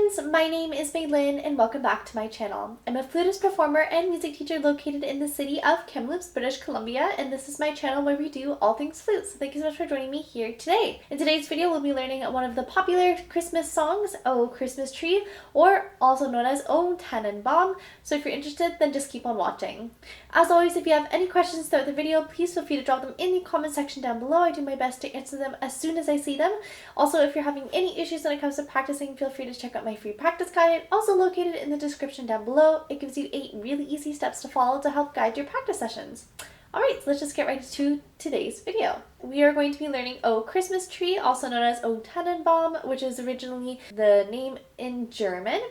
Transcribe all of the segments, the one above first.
friends, my name is Mailynn and welcome back to my channel. I'm a flutist, performer, and music teacher located in the city of Kamloops, British Columbia, and this is my channel where we do all things flute, so thank you so much for joining me here today. In today's video, we'll be learning one of the popular Christmas songs, Oh Christmas Tree, or also known as Oh Tannenbaum, so if you're interested, then just keep on watching. As always, if you have any questions throughout the video, please feel free to drop them in the comment section down below. I do my best to answer them as soon as I see them. Also, if you're having any issues when it comes to practicing, feel free to check out my free practice guide, also located in the description down below. It gives you 8 really easy steps to follow to help guide your practice sessions. Alright, so let's just get right to today's video. We are going to be learning Oh Christmas Tree, also known as Oh Tannenbaum, which is originally the name in German.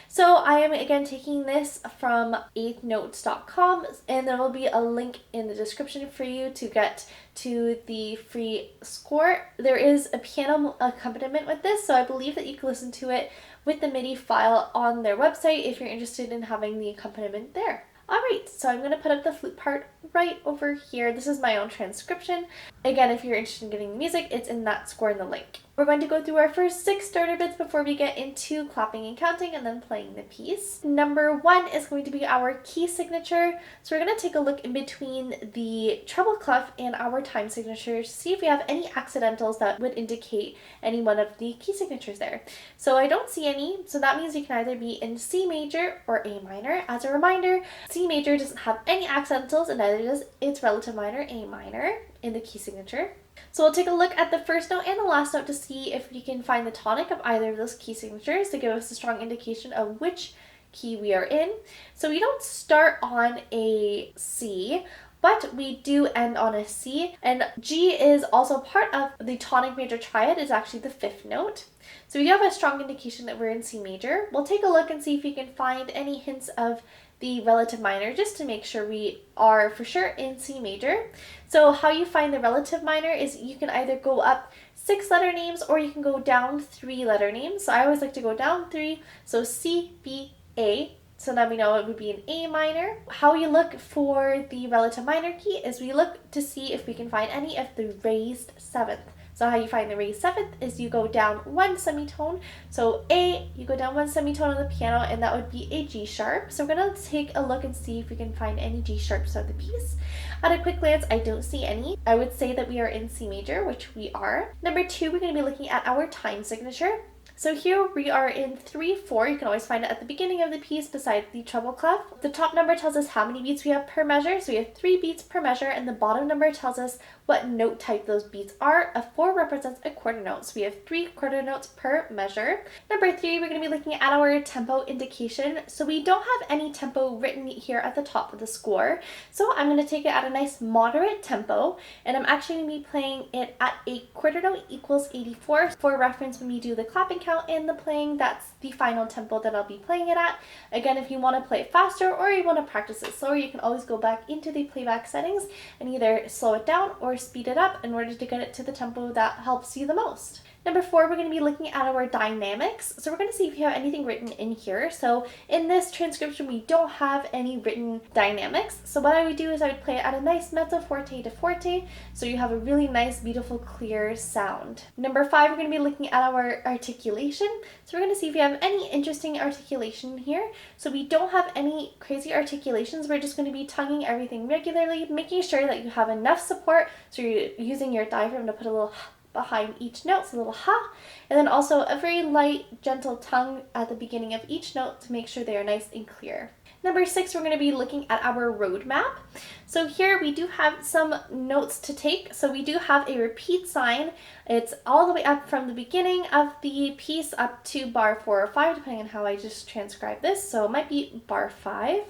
So I am again taking this from 8thnotes.com, and there will be a link in the description for you to get to the free score. There is a piano accompaniment with this, so I believe that you can listen to it with the MIDI file on their website if you're interested in having the accompaniment there. Alright, so I'm going to put up the flute part right over here. This is my own transcription. Again, if you're interested in getting the music, it's in that score in the link. We're going to go through our first 6 starter bits before we get into clapping and counting and then playing the piece. Number 1 is going to be our key signature. So we're going to take a look in between the treble clef and our time signatures to see if we have any accidentals that would indicate any one of the key signatures there. So I don't see any, so that means you can either be in C major or A minor. As a reminder, C major doesn't have any accidentals and neither does its relative minor, A minor, in the key signature. So we'll take a look at the first note and the last note to see if we can find the tonic of either of those key signatures to give us a strong indication of which key we are in. So we don't start on a C, but we do end on a C, and G is also part of the tonic major triad. Is actually the 5th note. So we do have a strong indication that we're in C major. We'll take a look and see if we can find any hints of the relative minor just to make sure we are for sure in C major. So how you find the relative minor is you can either go up 6 letter names or you can go down 3 letter names. So I always like to go down 3, so C, B, A. So now we know it would be an A minor. How you look for the relative minor key is we look to see if we can find any of the raised 7th. So how you find the raised 7th is you go down 1 semitone. So A, you go down 1 semitone on the piano, and that would be a G sharp. So we're going to take a look and see if we can find any G sharps throughout the piece. At a quick glance, I don't see any. I would say that we are in C major, which we are. Number 2, we're going to be looking at our time signature. So here we are in 3/4. You can always find it at the beginning of the piece beside the treble clef. The top number tells us how many beats we have per measure. So we have 3 beats per measure, and the bottom number tells us what note type those beats are. A 4 represents a quarter note. So we have 3 quarter notes per measure. Number 3, we're going to be looking at our tempo indication. So we don't have any tempo written here at the top of the score. So I'm going to take it at a nice moderate tempo, and I'm actually going to be playing it at a quarter note equals 84. For reference, when we do the clapping count and the playing, that's the final tempo that I'll be playing it at. Again, if you want to play it faster or you want to practice it slower, you can always go back into the playback settings and either slow it down or speed it up in order to get it to the tempo that helps you the most. Number 4, we're going to be looking at our dynamics. So we're going to see if you have anything written in here. So in this transcription, we don't have any written dynamics. So what I would do is I would play it at a nice mezzo forte to forte, so you have a really nice, beautiful, clear sound. Number 5, we're going to be looking at our articulation. So we're going to see if we have any interesting articulation here. So we don't have any crazy articulations. We're just going to be tonguing everything regularly, making sure that you have enough support. So you're using your diaphragm to put a little behind each note, so a little ha, and then also a very light, gentle tongue at the beginning of each note to make sure they are nice and clear. Number 6, we're going to be looking at our roadmap. So here we do have some notes to take. So we do have a repeat sign. It's all the way up from the beginning of the piece up to bar 4 or 5, depending on how I just transcribe this. So it might be bar 5.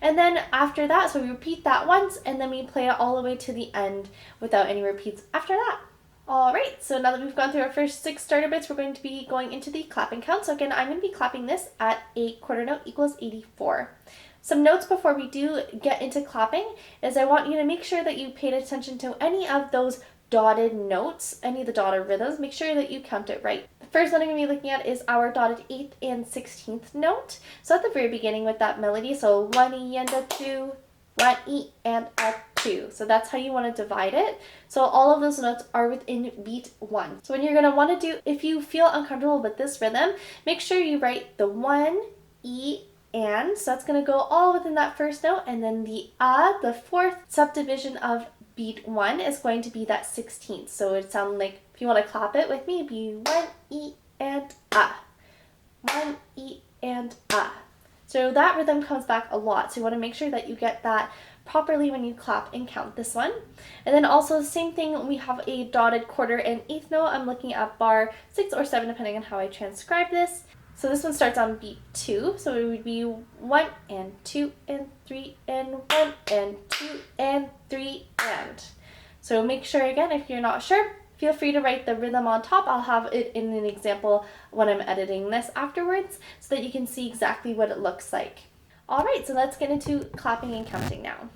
And then after that, so we repeat that once, and then we play it all the way to the end without any repeats after that. Alright, so now that we've gone through our first 6 starter bits, we're going to be going into the clapping count. So again, I'm going to be clapping this at a quarter note equals 84. Some notes before we do get into clapping is I want you to make sure that you paid attention to any of those dotted notes, any of the dotted rhythms. Make sure that you count it right. The first one I'm going to be looking at is our dotted 8th and 16th note. So at the very beginning with that melody, so 1 E and a 2, 1 E and a 2. So that's how you want to divide it. So all of those notes are within beat 1. So when you're going to want to do, if you feel uncomfortable with this rhythm, make sure you write the 1, E, and. So that's going to go all within that first note. And then the the fourth subdivision of beat 1 is going to be that 16th. So it sounds like, if you want to clap it with me, it'd be 1, E, and 1, E, and So that rhythm comes back a lot. So you want to make sure that you get that properly when you clap and count this one. And then also the same thing, we have a dotted quarter and eighth note. I'm looking at bar 6 or 7 depending on how I transcribe this. So this one starts on beat 2. So it would be 1 and 2 and 3 and 1 and 2 and 3 and. So make sure, again, if you're not sure, feel free to write the rhythm on top. I'll have it in an example when I'm editing this afterwards so that you can see exactly what it looks like. All right, so let's get into clapping and counting now.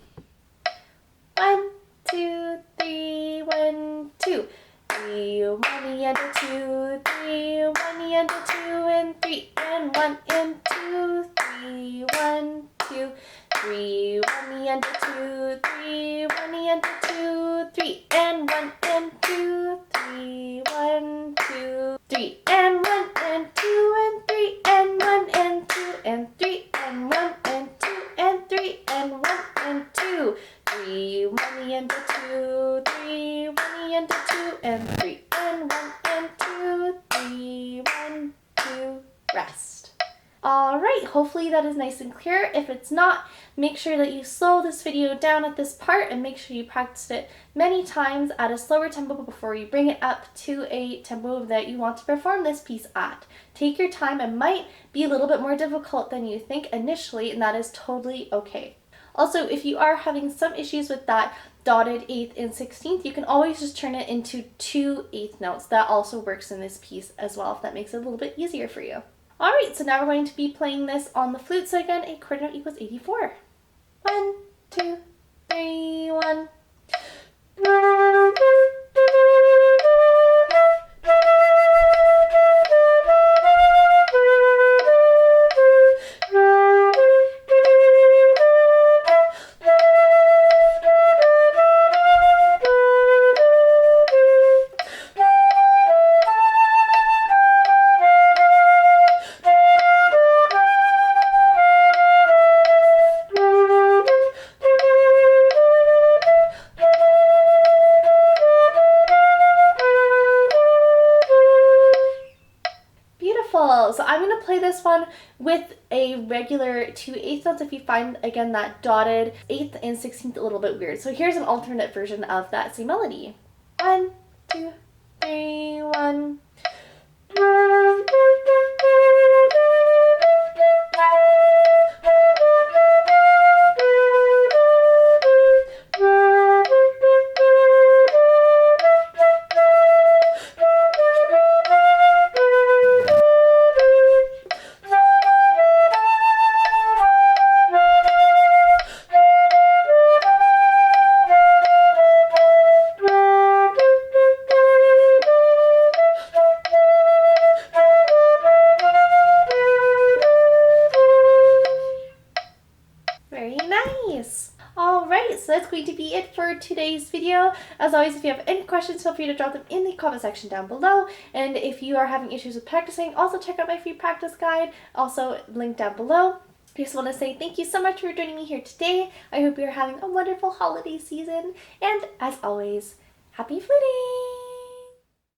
1, 2, 3, 1, 2. 3, 1 and a 2, 3, 1 and a 2 and 3 and 1 and 2, 3, 1, 2, 3, 1 and a 2, 3, 1 and a 2, 3 and 1 and 2, 3, 1, 2, 3 and 1 and 2 and 3 and 1 and 2 and 3 and 1 and 2 and 3 and 1 and 2, 3, 1 and a 2, 3, 1 and a 2 and 3 and 1 and 2, 3, 1, 2, rest. Alright, hopefully that is nice and clear. If it's not, make sure that you slow this video down at this part and make sure you practice it many times at a slower tempo before you bring it up to a tempo that you want to perform this piece at. Take your time. It might be a little bit more difficult than you think initially, and that is totally okay. Also, if you are having some issues with that dotted 8th and 16th, you can always just turn it into 2 8th notes. That also works in this piece as well, if that makes it a little bit easier for you. Alright, so now we're going to be playing this on the flute. So again, a quarter note equals 84. 1, 2, 3, 1. So I'm going to play this one with a regular 2 8th notes if you find, again, that dotted 8th and 16th a little bit weird. So here's an alternate version of that same melody. 1, 2, 3, 1. Alright, so that's going to be it for today's video. As always, if you have any questions, feel free to drop them in the comment section down below. And if you are having issues with practicing, also check out my free practice guide, also linked down below. I just want to say thank you so much for joining me here today. I hope you're having a wonderful holiday season. And as always, happy fluting!